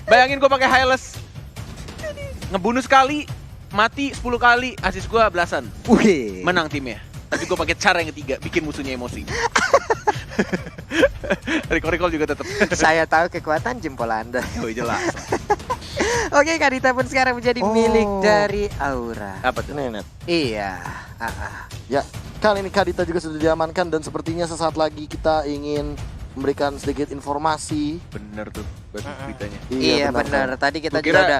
Bayangin gue pakai Hylas, ngebunuh sekali, mati 10 kali, assist gue belasan. Wih. Menang timnya. Tapi gue pakai cara yang ketiga, bikin musuhnya emosi. Recall juga tetap. Saya tahu kekuatan jempol Anda. Oh jelas. Oke, Kadita pun sekarang menjadi milik dari Aura. Apa tuh? Ini net. Iya. Ya, kali ini Kadita juga sudah diamankan dan sepertinya sesaat lagi kita ingin memberikan sedikit informasi. Bener tuh beritanya. Iya benar. Tadi kita Gua juga kira, ada.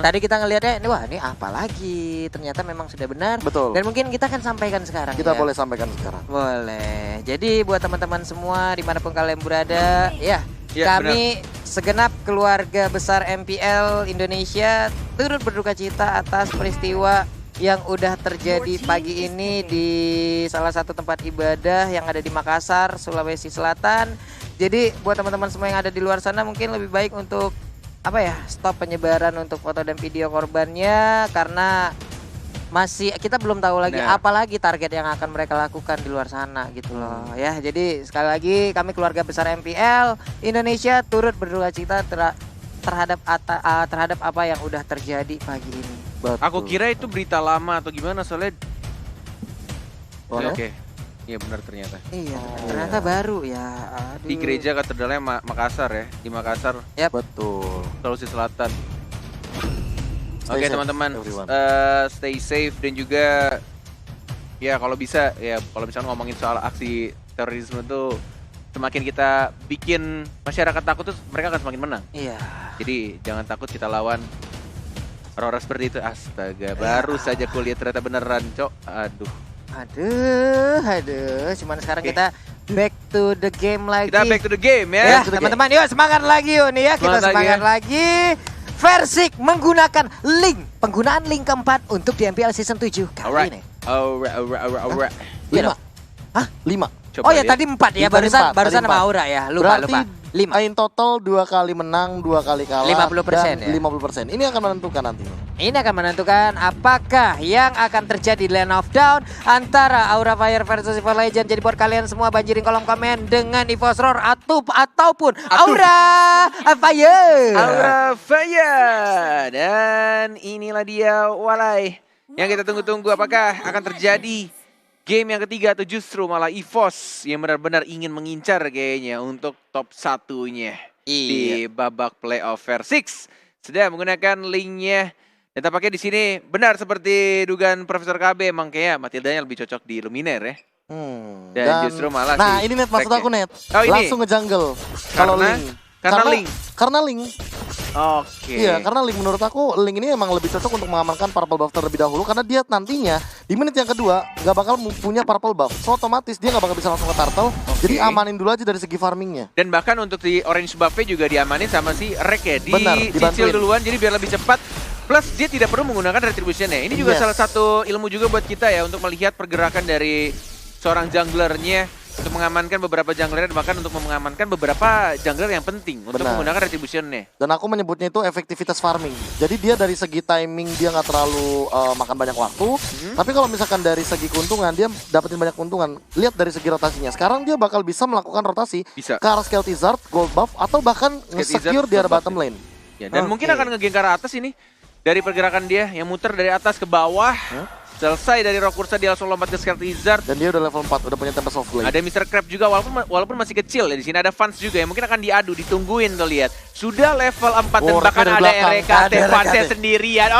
Tadi kita ngelihatnya, ini wah ini apa lagi? Ternyata memang sudah benar. Betul. Dan mungkin kita akan sampaikan sekarang. Kita ya. boleh sampaikan sekarang. Boleh. Jadi buat teman-teman semua dimanapun kalian berada, ya Ya, kami segenap keluarga besar MPL Indonesia turut berduka cita atas peristiwa yang udah terjadi pagi ini di salah satu tempat ibadah yang ada di Makassar, Sulawesi Selatan. Jadi buat teman-teman semua yang ada di luar sana mungkin lebih baik untuk apa ya, stop penyebaran untuk foto dan video korbannya karena masih kita belum tahu lagi apa lagi target yang akan mereka lakukan di luar sana gitu loh ya. Jadi sekali lagi kami keluarga besar MPL Indonesia turut berduka cita terhadap apa yang udah terjadi pagi ini. Betul. Aku kira itu berita lama atau gimana soalnya. Boleh? Oke. Iya benar ternyata. Iya, ternyata baru ya. Aduh. Di gereja katedralnya Makassar ya, di Makassar, Betul. Sulawesi Selatan. Stay Oke safe, teman-teman, everyone. stay safe dan juga ya kalau bisa ya kalau misalnya ngomongin soal aksi terorisme tuh semakin kita bikin masyarakat takut tuh mereka akan semakin menang. Iya. Jadi jangan takut kita lawan orang-orang seperti itu. Astaga, baru saja kulihat ternyata beneran, Cok. Aduh. Cuman sekarang kita back to the game lagi. Kita back to the game Ya, ya. teman-teman, yuk semangat lagi yuk nih ya. Kita semangat lagi. Versik menggunakan link. Penggunaan link keempat untuk di MPL Season 7 kali ini. Alright. 5. Hah? 5. Coba Oh ya lihat. tadi 4 ya, Tadi barusan empat, tadi sama empat. Aura ya. Lupa. Berarti 5. in total 2 kali menang, 2 kali kalah 50% dan ya? 50%. Ini akan menentukan nantinya. Ini akan menentukan apakah yang akan terjadi di Land of Dawn antara Aura Fire versus Evo Legend. Jadi buat kalian semua banjirin kolom komen dengan EVOS Roar ataupun Aura Fire. Aura Fire. Dan inilah dia Walai yang kita tunggu-tunggu, apakah akan terjadi game yang ketiga atau justru malah EVOS yang benar-benar ingin mengincar kayaknya untuk top satunya di babak playoff versi 6. Sudah menggunakan linknya dan tampaknya di sini benar seperti dugaan Profesor KB, emang kayaknya Matildanya lebih cocok di Luminaire ya. Dan justru malah nah si ini net maksud Rek aku ya. net. Oh, ini? Langsung nge-jungle. Kalau link. Karena link. Oke. Iya, karena link menurut aku link ini emang lebih cocok untuk mengamankan purple buff terlebih dahulu karena dia nantinya di menit yang kedua nggak bakal punya purple buff. So otomatis dia nggak bakal bisa langsung ke turtle. Jadi amanin dulu aja dari segi farmingnya. Dan bahkan untuk si orange buff-nya juga diamanin sama si Rek ya. Benar, Dicicil dibantuin. duluan jadi biar lebih cepat. Plus dia tidak perlu menggunakan retribution-nya. Ini juga salah satu ilmu juga buat kita ya untuk melihat pergerakan dari seorang junglernya untuk mengamankan beberapa jungler dan bahkan untuk mengamankan beberapa jungler yang penting untuk menggunakan retribution-nya. Dan aku menyebutnya itu efektivitas farming. Jadi dia dari segi timing dia nggak terlalu makan banyak waktu. Tapi kalau misalkan dari segi keuntungan dia dapetin banyak keuntungan. Lihat dari segi rotasinya. Sekarang dia bakal bisa melakukan rotasi ke arah Scale Tizard, Gold Buff atau bahkan nge-secure di arah bottom lane. Ya, dan mungkin akan nge-gank ke arah atas ini. Dari pergerakan dia yang muter dari atas ke bawah. Selesai dari Rock Ursa dia langsung lompat ke Scale Tizard. Dan dia udah level 4, udah punya Tempest of Blade. Ada Mr. Crab juga walaupun masih kecil ya. Di sini ada fans juga yang mungkin akan diadu, ditungguin tuh lihat. Sudah level 4 dan bahkan ada RKT fansnya sendirian.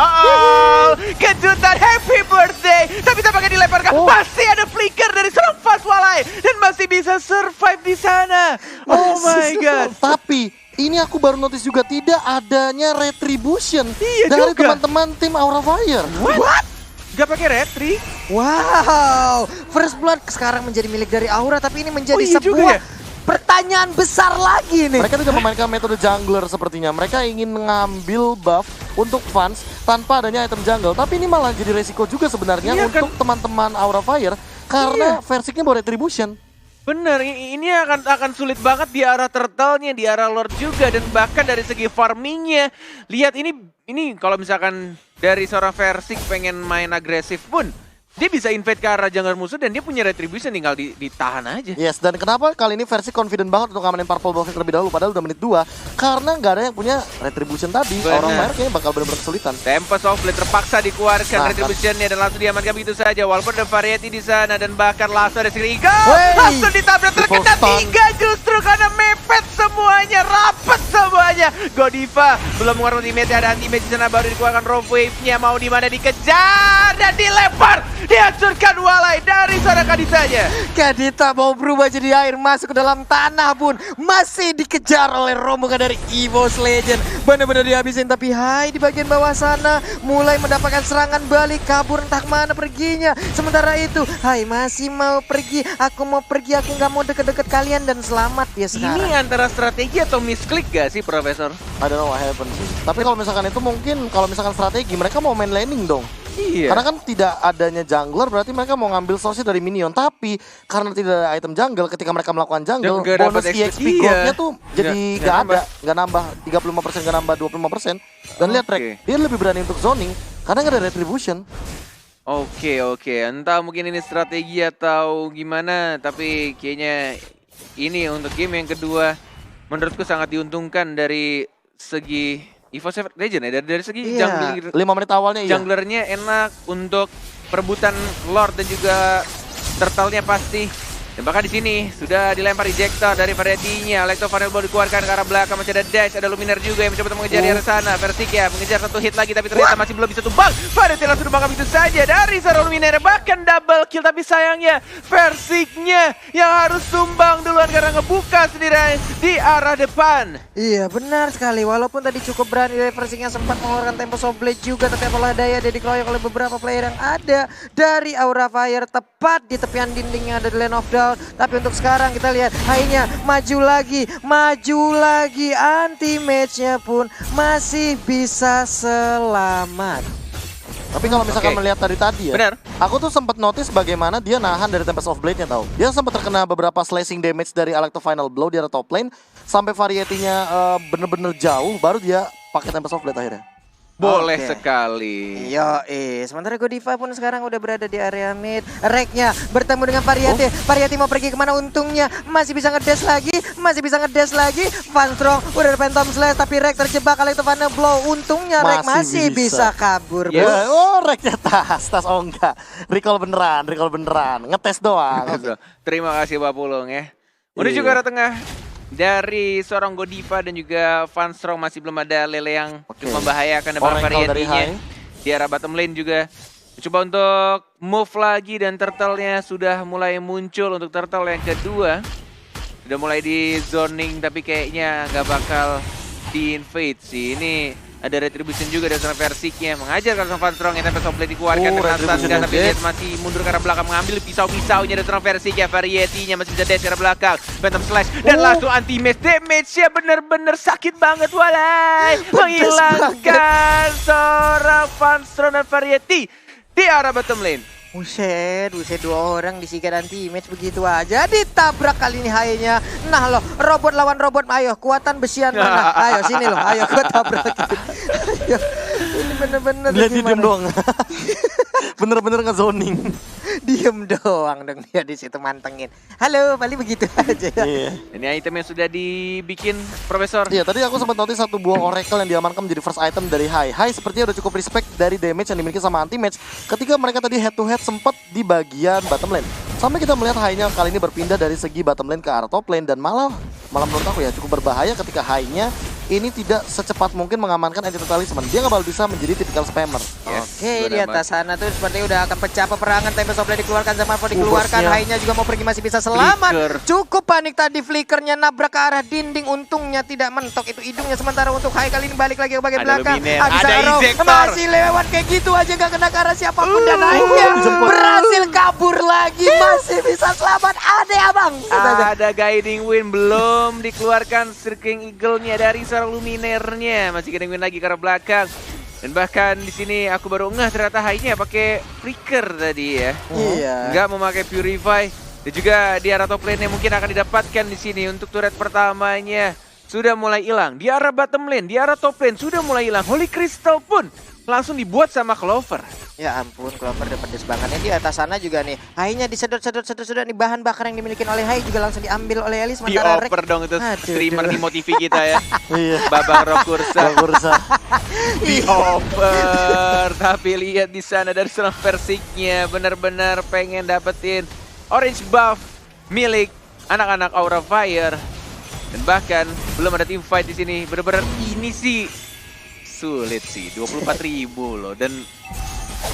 Kejutan happy birthday. Tapi tampaknya dilemparkan. Masih ada flicker dari seorang fans Walai dan masih bisa survive di sana. Oh my god. Tapi ini aku baru notice juga tidak adanya retribution dari teman-teman tim Aura Fire. What? Gak pakai retri? Wow, First Blood sekarang menjadi milik dari Aura, tapi ini menjadi sebuah juga ya? pertanyaan besar lagi nih. Mereka tidak memainkan metode jungler sepertinya. Mereka ingin mengambil buff untuk fans tanpa adanya item jungle. Tapi ini malah jadi resiko juga sebenarnya untuk teman-teman Aura Fire karena versinya bawa retribution. Bener, ini akan sulit banget di arah turtle-nya, di arah lord juga, dan bahkan dari segi farmingnya. Lihat ini kalau misalkan dari seorang Versik pengen main agresif pun, dia bisa invade ke arah jungler musuh dan dia punya retribution, tinggal ditahan aja. Yes, dan kenapa kali ini versi confident banget untuk ngamanin Purple Buffet terlebih dahulu padahal udah menit 2 karena nggak ada yang punya retribution tadi. Bener. Orang Fire kayaknya bakal benar-benar kesulitan. Tempest of Blade terpaksa dikeluarkan Nah, retributionnya dan langsung diamankan begitu saja. Walaupun ada variety di sana dan bahkan langsung ada Secret Eagle. Wey! Langsung ditabrak terkena Triple stun. 3 justru karena mepet semuanya, rapet semuanya. Godiva belum mengeluarkan ultimate, ada anti-mage di sana baru dikeluarkan Rope Wave-nya. Mau di mana dikejar dan dilempar. Dihancurkan walai dari sana Kaditanya. Kadita mau berubah jadi air masuk ke dalam tanah pun masih dikejar oleh rombongan dari EVOS Legend. Benar-benar dihabisin, tapi Hai di bagian bawah sana mulai mendapatkan serangan balik, kabur entah mana perginya. Sementara itu Hai masih mau pergi, aku mau pergi, aku nggak mau deket-deket kalian dan selamat dia sekarang. Ini antara strategi atau misklik gak sih, Profesor? I don't know what happened sih. Tapi kalau misalkan itu mungkin kalau misalkan strategi mereka mau main laning dong. Iya. Karena kan tidak adanya jungler berarti mereka mau ngambil source dari minion. Tapi karena tidak ada item jungle ketika mereka melakukan jungle, Dan nggak bonus dapat EXP XP, goldnya iya. tuh jadi Nggak nggak ada. nambah. Nggak nambah 35%, nggak nambah 25%. Dan lihat Oke. Rek, dia lebih berani untuk zoning karena nggak ada retribution. Oke, entah mungkin ini strategi atau gimana, tapi kayaknya ini untuk game yang kedua menurutku sangat diuntungkan dari segi EVOS Legend ya, dari segi Iya. 5 menit awalnya iya. junglernya enak untuk perebutan Lord dan juga turtle-nya pasti. Dan bahkan di sini sudah dilempar ejector dari variety-nya. Electro Fireball dikeluarkan ke arah belakang, masih ada dash, ada Luminar juga yang mencoba untuk mengejar di arah sana. Versik ya mengejar satu hit lagi tapi ternyata masih belum bisa tumbang. Variety langsung tumbang begitu saja dari seorang Luminar, bahkan double kill, tapi sayangnya Versiknya yang harus tumbang duluan karena ngebuka sendiri di arah depan. Iya benar sekali, walaupun tadi cukup berani dari Versing yang sempat mengeluarkan Tempo of Blade juga, tapi apalah daya dia dikeroyok oleh beberapa player yang ada dari Aura Fire tepat di tepian dinding yang ada di Land of Dawn. Tapi untuk sekarang kita lihat Hai-nya maju lagi, anti-match-nya pun masih bisa selamat. Tapi kalau misalkan Oke. melihat dari tadi ya, Benar. aku tuh sempat notice bagaimana dia nahan dari Tempest of Blade-nya tahu. Dia sempat terkena beberapa slashing damage dari Alecto Final Blow di arah top lane sampai variety-nya bener-bener jauh baru dia pakai Tempest of Blade akhirnya. Boleh Oke. sekali. Sementara Godiva pun sekarang udah berada di area mid. Reknya bertemu dengan Variety. Variety mau pergi kemana, untungnya masih bisa ngedash lagi. Van Strong udah ada Phantom Slash tapi Rek terjebak oleh Final Blow. Untungnya Rek masih Masih bisa bisa. kabur. Yes. Bos. Oh, reknya tas oh enggak. Recall beneran, ngetes doang. Terima kasih Pak Pulung ya. Menuju ke Iya. arah tengah dari seorang Godiva dan juga Van Strong, masih belum ada Lele yang Oke. cukup membahayakan dan Oracle dari varietinya. Hai. Di arah bottom lane juga coba untuk move lagi dan turtle-nya sudah mulai muncul untuk turtle yang kedua. Sudah mulai di zoning tapi kayaknya nggak bakal di invade sih. Ini ada retribution juga dari seorang Versiknya, mengajar kalau Van Strong yang Tempest of Blade dikeluarkan dengan retribution stun, tapi dead. lihat masih mundur ke arah belakang mengambil pisau-pisaunya dari seorang Versiknya. Variety-nya masih bisa dash ke arah belakang, Phantom Slash dan langsung anti-match. Damage-nya bener-bener sakit banget walai, menghilangkan seorang Van Strong dan Variety di arah bottom lane. Buset, dua orang disikat anti-match begitu aja. Ditabrak kali ini Hai-nya. Nah loh, robot lawan robot. Ayo, kekuatan besian mana? Ayo sini loh, ayo gue tabrak. Ayo. Ini bener-bener Dia diem gimana? doang. Bener-bener ngezoning. Diem doang dong dia di situ mantengin. Halo, Bali begitu aja ya. Iya. Ini item yang sudah dibikin Profesor. Iya, tadi aku sempat notice satu buah Oracle yang diamankan menjadi first item dari Hai. Hai sepertinya udah cukup respect dari damage yang dimiliki sama anti-match ketika mereka tadi head to head sempat di bagian bottom lane. Sampai kita melihat Hai-nya kali ini berpindah dari segi bottom lane ke arah top lane dan malah menurut aku ya cukup berbahaya ketika Hai-nya ini tidak secepat mungkin mengamankan entity talisman. Dia nggak bakal bisa menjadi typical spammer. Oke, di atas sana tuh sepertinya udah akan pecah peperangan. Tempest of Blade dikeluarkan, Zamanfo dikeluarkan. Burstnya. Hai-nya juga mau pergi masih bisa selamat. Flicker. Cukup panik tadi, flickernya nabrak ke arah dinding. Untungnya tidak mentok itu hidungnya. Sementara untuk Hai kali ini balik lagi ke bagian Ada belakang. Luminar, ada Arrow ejector. masih lewat kayak gitu aja gak kena ke arah siapapun. Dan Hai-nya jemput. berhasil kabur lagi. Masih bisa selamat. Ada abang. Ada guiding wind, belum dikeluarkan Shrieking Eagle-nya dari seorang Luminar-nya. Masih guiding wind lagi ke arah belakang. Dan bahkan di sini aku baru ngeh ternyata Hai-nya pakai flicker tadi ya. Iya. Nggak memakai Purify. Dan juga di arah top lane-nya mungkin akan didapatkan di sini untuk turret pertamanya. Sudah mulai hilang. Di arah bottom lane, di arah top lane sudah mulai hilang. Holy Crystal pun langsung dibuat sama Clover. Ya ampun, Clover udah pedes banget ya. Di atas sana juga nih, Hai-nya disedot-sedot nih, bahan bakar yang dimiliki oleh Hai juga langsung diambil oleh Elis. Sementara Rek, Dioper dong itu Aduh, streamer aduh. Nimo TV kita ya. Iya. Babang Rokursa. Kursa. Dioper. Tapi lihat di sana dari seorang Versiknya benar-benar pengen dapetin orange buff milik anak-anak Aura Fire. Dan bahkan belum ada team fight di sini. Benar-benar ini sih sulit sih, 24.000 loh. Dan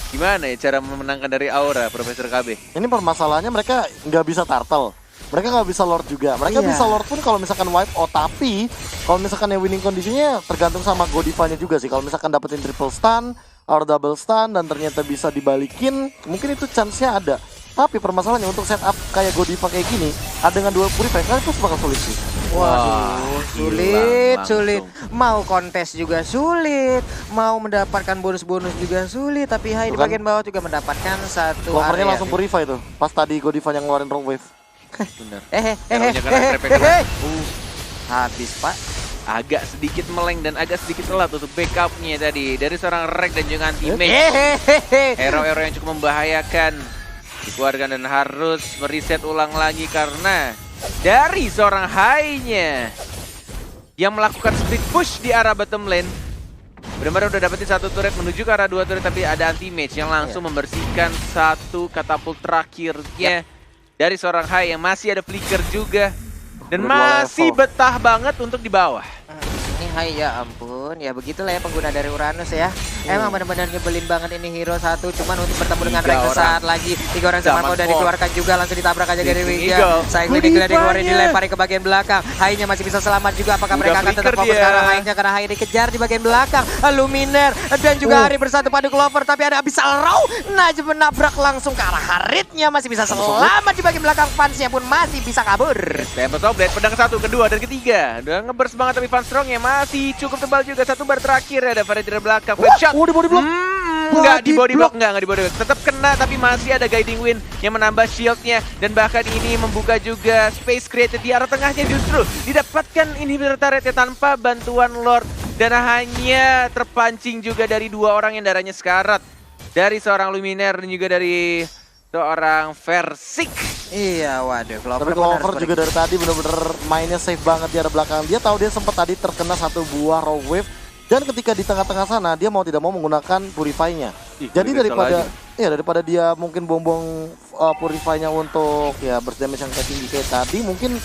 gimana ya cara memenangkan dari Aura, Profesor KB? Ini permasalahannya mereka nggak bisa turtle. Mereka nggak bisa lord juga. Mereka Iya. bisa lord pun kalau misalkan wipe out. Tapi kalau misalkan yang winning kondisinya tergantung sama Godivanya juga sih. Kalau misalkan dapetin triple stun or double stun dan ternyata bisa dibalikin, mungkin itu chance-nya ada. Tapi permasalahannya untuk setup kayak Godiva kayak gini, ada dengan dual purify, kan itu bakal sulit sih. Waduh, hilang sulit. langsung. Mau kontes juga sulit, mau mendapatkan bonus-bonus juga sulit. Tapi Hai di Bukan. bagian bawah juga mendapatkan satu Clovernya area. langsung purify tuh. Pas tadi Godiva yang ngeluarin wrong wave. Bener. Hehehe. Habis Pak. Agak sedikit meleng dan agak sedikit telat untuk backupnya tadi dari seorang Rek dan juga anti-mage. Hehehe. Hero-hero yang cukup membahayakan dikeluarkan dan harus mereset ulang lagi karena dari seorang Hai-nya yang melakukan split push di arah bottom lane. Benar-benar udah dapetin satu turret menuju ke arah dua turret, tapi ada anti-mage yang langsung membersihkan satu katapult terakhirnya dari seorang Hai yang masih ada flicker juga dan Berdua masih level. betah banget untuk di bawah. Ini Hai ya ampun, ya begitulah ya pengguna dari Uranus ya. Emang benar-benar nyebelin banget ini hero satu, cuman untuk bertemu dengan Tiga Rek orang. sesaat lagi. 3 orang sama Zaman udah Ford. dikeluarkan juga, langsung ditabrak aja dari Sleeping Wija. Eagle. Sayang ini dikeluarin, Godivanya. dilempari ke bagian belakang. Hai-nya masih bisa selamat juga, apakah Udah mereka akan tetap flicker fokus dia. ke arah Hai-nya karena Hai dikejar di bagian belakang. Luminer dan juga Hari bersatu pada Clover, tapi ada Abyssal Row. Najib menabrak langsung ke arah Haritnya, masih bisa selamat di bagian belakang. Fansnya pun masih bisa kabur. Tempest of Blade, pedang satu, kedua, dan ketiga. Udah ngeburst banget tapi Van Strongnya masih cukup tebal juga. Satu bar terakhir ada Farid dari belakang. Flash shot. di body block. Enggak di body block, block. enggak di body block. Tetap kena tapi masih ada Guiding Wind yang menambah shieldnya. Dan bahkan ini membuka juga space created di arah tengahnya justru. Didapatkan inhibitor turretnya tanpa bantuan Lord. Dan hanya terpancing juga dari dua orang yang darahnya sekarat. Dari seorang Luminer dan juga dari seorang Versik. Iya, waduh, Clover Tapi pun harus Clover juga dari tadi bener-bener mainnya safe banget di arah belakang. Dia tahu dia sempat tadi terkena satu buah raw wave. Dan ketika di tengah-tengah sana dia mau tidak mau menggunakan purify-nya. Jadi daripada dia mungkin buang-buang purify-nya untuk ya burst damage yang kayak tinggi kayak tadi, mungkin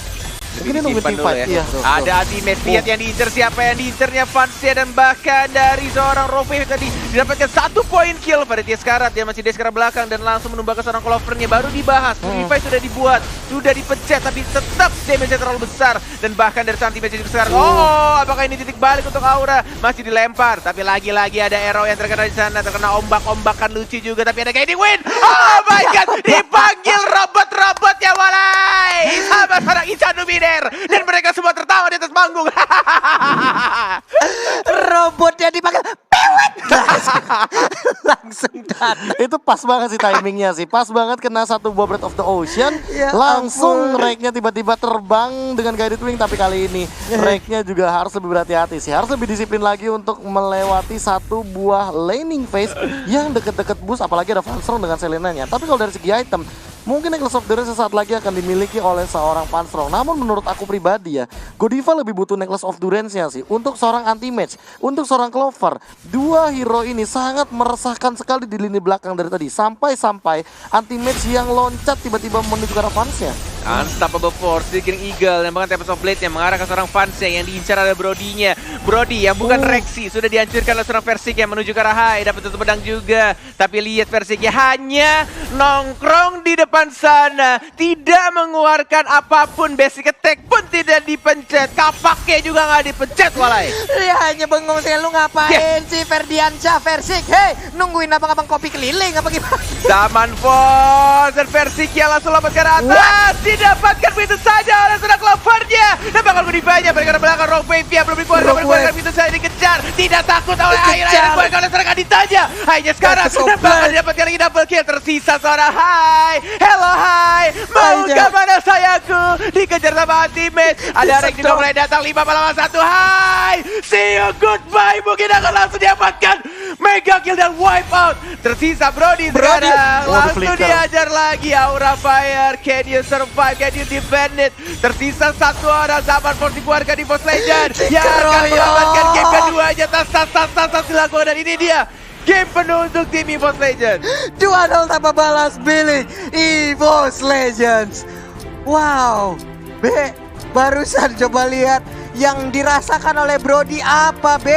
ini nungguin Disimpan team dulu fight. ya. Iya. Ada anti-match, lihat yang diincer siapa yang diincernya Fansnya dan bahkan dari seorang Rove tadi didapatkan 1 poin kill pada dia sekarat. Dia masih di sekarang belakang dan langsung menumbangkan seorang Clovernya. Baru dibahas, Purify sudah dibuat, sudah dipencet tapi tetap damage-nya terlalu besar. Dan bahkan dari anti-match juga sekarang. Oh, apakah ini titik balik untuk Aura? Masih dilempar, tapi lagi-lagi ada arrow yang terkena di sana, terkena ombak-ombakan lucu juga, tapi ada Guiding Wind. Oh my god, dipanggil robot-robot ya walai sama seorang Ican Luminer. Dan mereka semua tertawa di atas panggung. Robotnya dipakai pewet. Langsung datang. Itu pas banget sih timingnya sih. Pas banget kena satu buah Breath of the Ocean. Ya Langsung ampun. Rake-nya tiba-tiba terbang dengan Guided Wing. Tapi kali ini Rake-nya juga harus lebih berhati-hati sih. Harus lebih disiplin lagi untuk melewati satu buah laning phase yang deket-deket boost. Apalagi ada Fanstrong dengan Selenanya. Tapi kalau dari segi item, mungkin Necklace of Durance sesaat lagi akan dimiliki oleh seorang Fanstrong. Namun menurut aku pribadi ya, Godiva lebih butuh Necklace of Durance-nya sih. Untuk seorang anti-match, untuk seorang Clover, dua hero ini sangat meresahkan sekali di lini belakang dari tadi. Sampai-sampai anti-match yang loncat tiba-tiba menuju ke arah fansnya. Unstoppable Force, Digging Eagle, dan bahkan Tempest of Blade yang mengarah ke seorang fansnya yang diincar ada Brody-nya. Brody yang bukan Rexy, sudah dihancurkan oleh seorang Versik yang menuju ke arah Hai, dapat tutup pedang juga. Tapi lihat Versiknya hanya nongkrong di depan sana, tidak mengeluarkan apapun, basic attack pun tidak dipencet, kapaknya juga nggak dipencet walai. Dia hanya bengong sih, lu ngapain sih Ferdiansyah Versik? Hei, nungguin abang-abang kopi keliling apa gimana? Zaman Force dan Versik yang langsung lompat ke arah atas. didapatkan begitu saja oleh seorang Clovernya. Dan bakal menibanya mereka belakang Rogue Wave ya belum dikeluarkan, Rogue begitu saja dikejar. Tidak takut oleh air dikeluarkan oleh seorang Aditanya. Hanya sekarang dan bakal didapatkan lagi double kill. Tersisa seorang Hai. Hello Hai. Mau ke mana sayangku? Dikejar sama ultimate. Ada Rek juga mulai datang 5 lawan 1. Hai. See you goodbye. Mungkin akan langsung didapatkan mega kill dan wipe out. Tersisa Brody sekarang. Langsung diajar lagi Aura Fire. Can you survive? Can you defend it? Tersisa satu orang. Zaman Force dikeluarkan di Boss Legend. Yang akan mendapatkan game keduanya. Tas dilakukan dan ini dia. Game penuh untuk tim EVOS Legends. 2-0 tanpa balas Billy EVOS Legends. Wow. B, barusan coba lihat yang dirasakan oleh Brody apa B.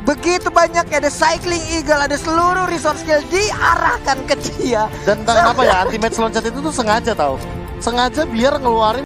Begitu banyak ada Cycling Eagle, ada seluruh resource skill diarahkan ke dia. Dan entah kenapa ya, anti-match loncat itu tuh sengaja tahu. Sengaja biar ngeluarin